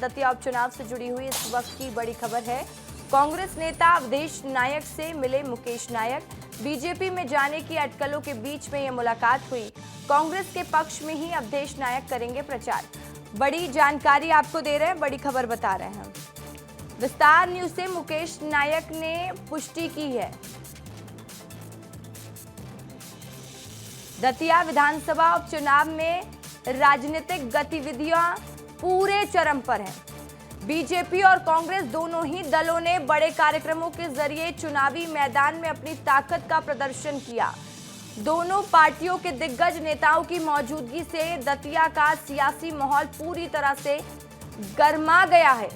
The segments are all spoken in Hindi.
दतिया उपचुनाव से जुड़ी हुई इस वक्त की बड़ी खबर है। कांग्रेस नेता अवधेश नायक से मिले मुकेश नायक। बीजेपी में जाने की अटकलों के बीच में यह मुलाकात हुई। कांग्रेस के पक्ष में ही अवधेश नायक करेंगे प्रचार। बड़ी जानकारी आपको दे रहे हैं, बड़ी खबर बता रहे हैं। विस्तार न्यूज से मुकेश नायक ने पुष्टि की है। दतिया विधानसभा उपचुनाव में राजनीतिक गतिविधियां पूरे चरम पर हैं। बीजेपी और कांग्रेस दोनों ही दलों ने बड़े कार्यक्रमों के जरिए चुनावी मैदान में अपनी ताकत का प्रदर्शन किया। दोनों पार्टियों के दिग्गज नेताओं की मौजूदगी से दतिया का सियासी माहौल पूरी तरह से गर्मा गया है।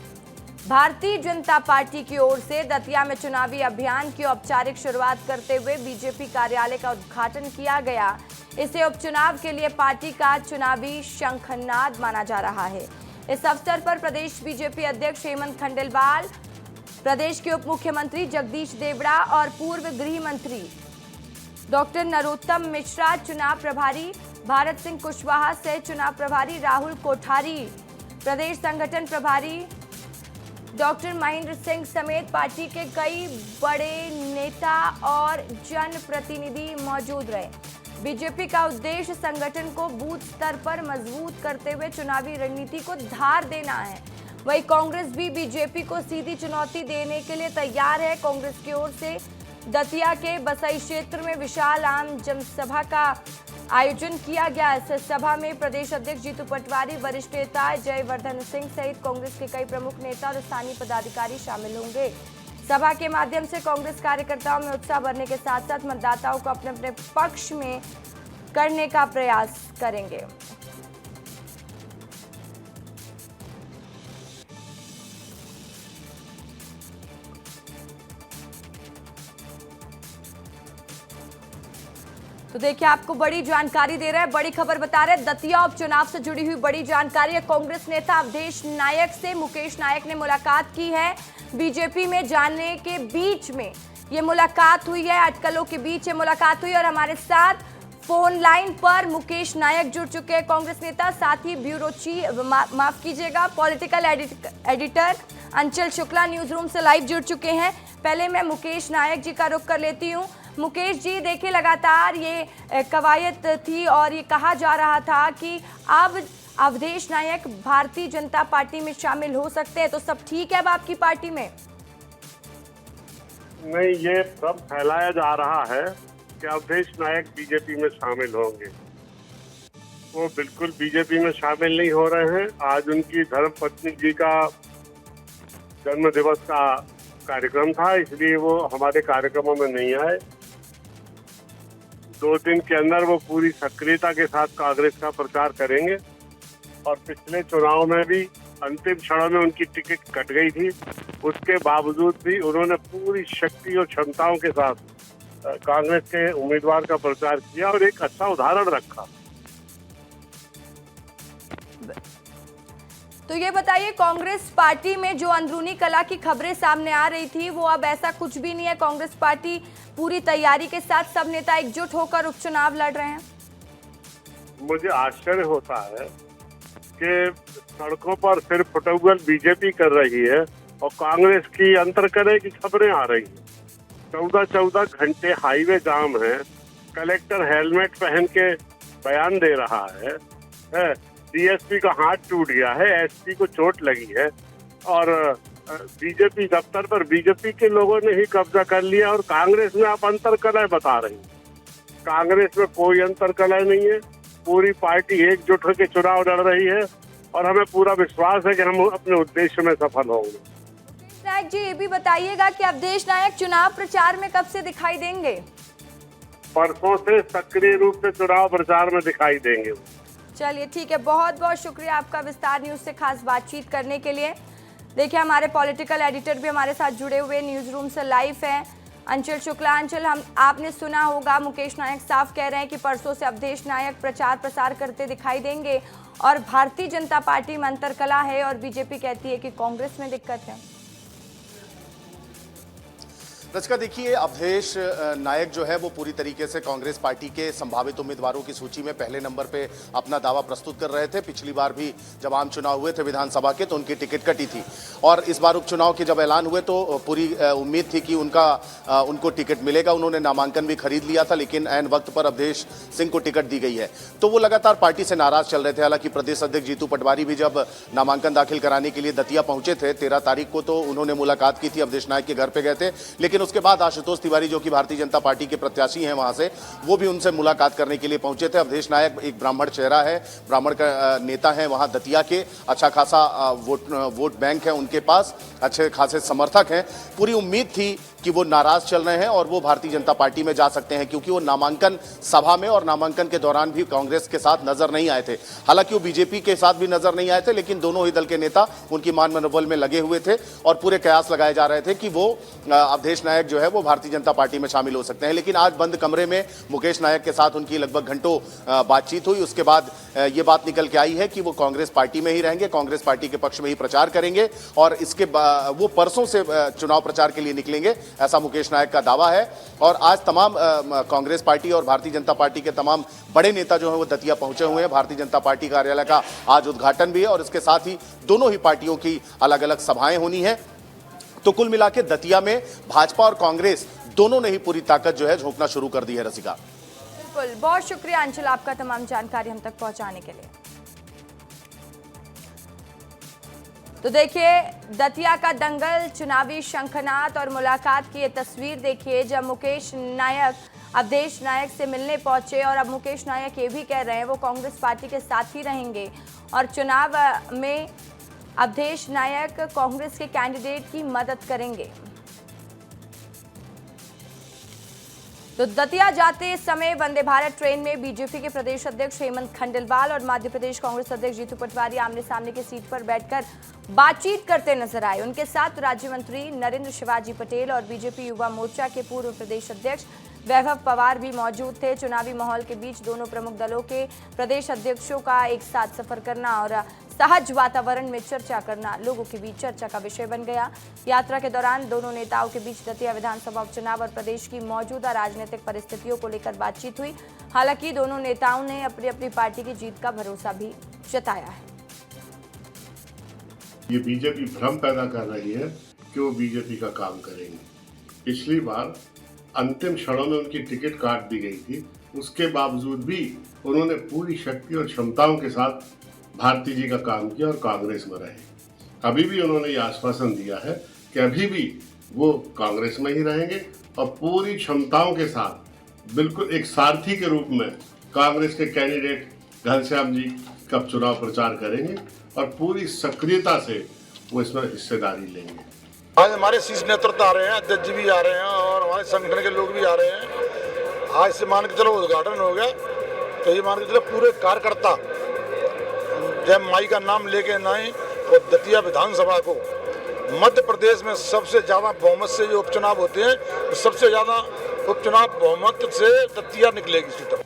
भारतीय जनता पार्टी की ओर से दतिया में चुनावी अभियान की औपचारिक शुरुआत करते हुए बीजेपी कार्यालय का उद्घाटन किया गया। इसे उपचुनाव के लिए पार्टी का चुनावी शंखनाद माना जा रहा है। इस अवसर पर प्रदेश बीजेपी अध्यक्ष हेमंत खंडेलवाल, प्रदेश के उप मुख्यमंत्री जगदीश देवड़ा और पूर्व गृह मंत्री डॉक्टर नरोत्तम मिश्रा, चुनाव प्रभारी भारत सिंह कुशवाहा से चुनाव प्रभारी राहुल कोठारी, प्रदेश संगठन प्रभारी डॉक्टर महेंद्र सिंह समेत पार्टी के कई बड़े नेता और जनप्रतिनिधि मौजूद रहे। बीजेपी का उद्देश्य संगठन को बूथ स्तर पर मजबूत करते हुए चुनावी रणनीति को धार देना है। वहीं कांग्रेस भी बीजेपी को सीधी चुनौती देने के लिए तैयार है। कांग्रेस की ओर से दतिया के बसई क्षेत्र में विशाल आम जनसभा का आयोजन किया गया। इस सभा में प्रदेश अध्यक्ष जीतू पटवारी, वरिष्ठ नेता जयवर्धन सिंह सहित कांग्रेस के कई प्रमुख नेता और स्थानीय पदाधिकारी शामिल होंगे। सभा के माध्यम से कांग्रेस कार्यकर्ताओं में उत्साह बढ़ने के साथ साथ मतदाताओं को अपने अपने पक्ष में करने का प्रयास करेंगे। तो देखिए, आपको बड़ी जानकारी दे रहे हैं, बड़ी खबर बता रहे हैं। दतिया उपचुनाव से जुड़ी हुई बड़ी जानकारी है। कांग्रेस नेता अवधेश नायक से मुकेश नायक ने मुलाकात की है। बीजेपी में जाने के बीच में ये मुलाकात हुई है, अटकलों के बीच ये मुलाकात हुई। और हमारे साथ फोन लाइन पर मुकेश नायक जुड़ चुके हैं, कांग्रेस नेता, साथ ही ब्यूरो चीफ, माफ कीजिएगा, पॉलिटिकल एडिटर अंचल शुक्ला न्यूज रूम से लाइव जुड़ चुके हैं। पहले मैं मुकेश नायक जी का रुख कर लेती हूँ। मुकेश जी, देखिए लगातार ये कवायद थी और ये कहा जा रहा था कि अब अवधेश नायक भारतीय जनता पार्टी में शामिल हो सकते हैं, तो सब ठीक है अब आपकी पार्टी में? नहीं, ये सब फैलाया जा रहा है कि अवधेश नायक बीजेपी में शामिल होंगे। वो बिल्कुल बीजेपी में शामिल नहीं हो रहे हैं। आज उनकी धर्मपत्नी जी का जन्म दिवस का कार्यक्रम था, इसलिए वो हमारे कार्यक्रमों में नहीं आए। 2 दिन के अंदर वो पूरी सक्रियता के साथ कांग्रेस का प्रचार करेंगे। और पिछले चुनाव में भी अंतिम क्षणों में उनकी टिकट कट गई थी, उसके बावजूद भी उन्होंने पूरी शक्ति और क्षमताओं के साथ कांग्रेस के उम्मीदवार का प्रचार किया और एक अच्छा उदाहरण रखा। तो ये बताइए, कांग्रेस पार्टी में जो अंदरूनी कलह की खबरें सामने आ रही थी, वो अब ऐसा कुछ भी नहीं है? कांग्रेस पार्टी पूरी तैयारी के साथ सब नेता एकजुट होकर उपचुनाव लड़ रहे हैं। मुझे आश्चर्य होता है कि सड़कों पर सिर्फ फुटबॉल बीजेपी कर रही है और कांग्रेस की अंतरकलह की खबरें आ रही हैं। 14 घंटे हाईवे जाम है, कलेक्टर हेलमेट पहन के बयान दे रहा है, डीएसपी का हाथ टूट गया है, एसपी को चोट लगी है और बीजेपी दफ्तर पर बीजेपी के लोगों ने ही कब्जा कर लिया और कांग्रेस में आप अंतरकलह बता रही हैं। कांग्रेस में कोई अंतरकलह नहीं है, पूरी पार्टी एकजुट होकर चुनाव लड़ रही है और हमें पूरा विश्वास है कि हम अपने उद्देश्य में सफल होंगे। नायक जी, ये भी बताइएगा कि अवधेश नायक चुनाव प्रचार में कब से दिखाई देंगे? परसों से सक्रिय रूप से चुनाव प्रचार में दिखाई देंगे। चलिए ठीक है, बहुत बहुत शुक्रिया आपका विस्तार न्यूज से खास बातचीत करने के लिए। देखिए, हमारे पॉलिटिकल एडिटर भी हमारे साथ जुड़े हुए न्यूज रूम से लाइव है, अंचल शुक्ला। अंचल, आपने सुना होगा, मुकेश नायक साफ कह रहे हैं कि परसों से अवधेश नायक प्रचार प्रसार करते दिखाई देंगे और भारतीय जनता पार्टी में अंतरकलह है और बीजेपी कहती है कि कांग्रेस में दिक्कत है। रचका, देखिए अवधेश नायक जो है वो पूरी तरीके से कांग्रेस पार्टी के संभावित उम्मीदवारों की सूची में पहले नंबर पे अपना दावा प्रस्तुत कर रहे थे। पिछली बार भी जब आम चुनाव हुए थे विधानसभा के तो उनकी टिकट कटी थी और इस बार उपचुनाव के जब ऐलान हुए तो पूरी उम्मीद थी कि उनको टिकट मिलेगा। उन्होंने नामांकन भी खरीद लिया था, लेकिन ऐन वक्त पर अवधेश सिंह को टिकट दी गई है। तो वो लगातार पार्टी से नाराज चल रहे थे। हालांकि प्रदेश अध्यक्ष जीतू पटवारी भी जब नामांकन दाखिल कराने के लिए दतिया पहुंचे थे 13 तारीख को, तो उन्होंने मुलाकात की थी, अवधेश नायक के घर पे गए थे। लेकिन उसके बाद आशुतोष तिवारी जो कि भारतीय जनता पार्टी के प्रत्याशी हैं वहां से, वो भी उनसे मुलाकात करने के लिए पहुंचे थे। अवधेश नायक एक ब्राह्मण चेहरा है, ब्राह्मण का नेता है वहां दतिया के, अच्छा खासा वोट बैंक है उनके पास, अच्छे खासे समर्थक हैं। पूरी उम्मीद थी कि वो नाराज चल रहे हैं और वो भारतीय जनता पार्टी में जा सकते हैं, क्योंकि वो नामांकन सभा में और नामांकन के दौरान भी कांग्रेस के साथ नजर नहीं आए थे। हालांकि वो बीजेपी के साथ भी नजर नहीं आए थे, लेकिन दोनों ही दल के नेता उनकी मान मनोबल में लगे हुए थे और पूरे कयास लगाए जा रहे थे कि वो अवधेश नायक जो है वो भारतीय जनता पार्टी में शामिल हो सकते हैं। लेकिन आज बंद कमरे में मुकेश नायक के साथ उनकी लगभग घंटों बातचीत हुई। उसके बाद ये बात निकल के आई है कि वो कांग्रेस पार्टी में ही रहेंगे, कांग्रेस पार्टी के पक्ष में ही प्रचार करेंगे और इसके वो परसों से चुनाव प्रचार के लिए निकलेंगे, ऐसा मुकेश नायक का दावा है। और आज तमाम कांग्रेस पार्टी और भारतीय जनता पार्टी के तमाम बड़े नेता जो हैं वो दतिया पहुंचे हुए हैं। भारतीय जनता पार्टी कार्यालय का आज उद्घाटन भी है और इसके साथ ही दोनों ही पार्टियों की अलग अलग सभाएं होनी है। तो कुल मिला के दतिया में भाजपा और कांग्रेस दोनों ने ही पूरी ताकत जो है झोंकना शुरू कर दी है। रसिका, बिल्कुल, बहुत शुक्रिया अंचल आपका तमाम जानकारी हम तक पहुंचाने के लिए। तो देखिए दतिया का दंगल, चुनावी शंखनाद और मुलाकात की ये तस्वीर देखिए जब मुकेश नायक अवधेश नायक से मिलने पहुंचे और अब मुकेश नायक ये भी कह रहे हैं वो कांग्रेस पार्टी के साथ ही रहेंगे और चुनाव में अवधेश नायक कांग्रेस के कैंडिडेट की मदद करेंगे। तो दतिया जाते समय वंदे भारत ट्रेन में बीजेपी के प्रदेश अध्यक्ष हेमंत खंडेलवाल और मध्य प्रदेश कांग्रेस अध्यक्ष जीतू पटवारी आमने सामने की सीट पर बैठकर बातचीत करते नजर आए। उनके साथ राज्य मंत्री नरेंद्र शिवाजी पटेल और बीजेपी युवा मोर्चा के पूर्व प्रदेश अध्यक्ष वैभव पवार भी मौजूद थे। चुनावी माहौल के बीच दोनों प्रमुख दलों के प्रदेश अध्यक्षों का एक साथ सफर करना और सहज वातावरण में चर्चा करना लोगों के बीच चर्चा का विषय बन गया। यात्रा के दौरान दोनों नेताओं के बीच दतिया विधानसभा उपचुनाव और प्रदेश की मौजूदा राजनीतिक परिस्थितियों को लेकर बातचीत हुई। हालांकि दोनों नेताओं ने अपनी अपनी पार्टी की जीत का भरोसा भी जताया है। ये बीजेपी भ्रम पैदा कर रही है कि वो बीजेपी का काम करेंगे। पिछली बार अंतिम क्षणों में उनकी टिकट काट दी गई थी, उसके बावजूद भी उन्होंने पूरी शक्ति और क्षमताओं के साथ भारती जी का काम किया और कांग्रेस में रहे। अभी भी उन्होंने ये आश्वासन दिया है कि अभी भी वो कांग्रेस में ही रहेंगे और पूरी क्षमताओं के साथ बिल्कुल एक सारथी के रूप में कांग्रेस के कैंडिडेट घनश्याम जी का चुनाव प्रचार करेंगे और पूरी सक्रियता से वो इसमें हिस्सेदारी लेंगे। आज हमारे शीर्ष नेतृत्व आ रहे हैं, अध्यक्ष जी भी आ रहे हैं और हमारे संगठन के लोग भी आ रहे हैं। आज से मान के चलो उद्घाटन हो गया, तो ये मान के चलो पूरे कार्यकर्ता जब माई का नाम लेके नाए और दतिया विधानसभा को मध्य प्रदेश में सबसे ज्यादा बहुमत से जो उपचुनाव होते हैं, सबसे ज्यादा उपचुनाव बहुमत से दतिया निकलेगी सीटों।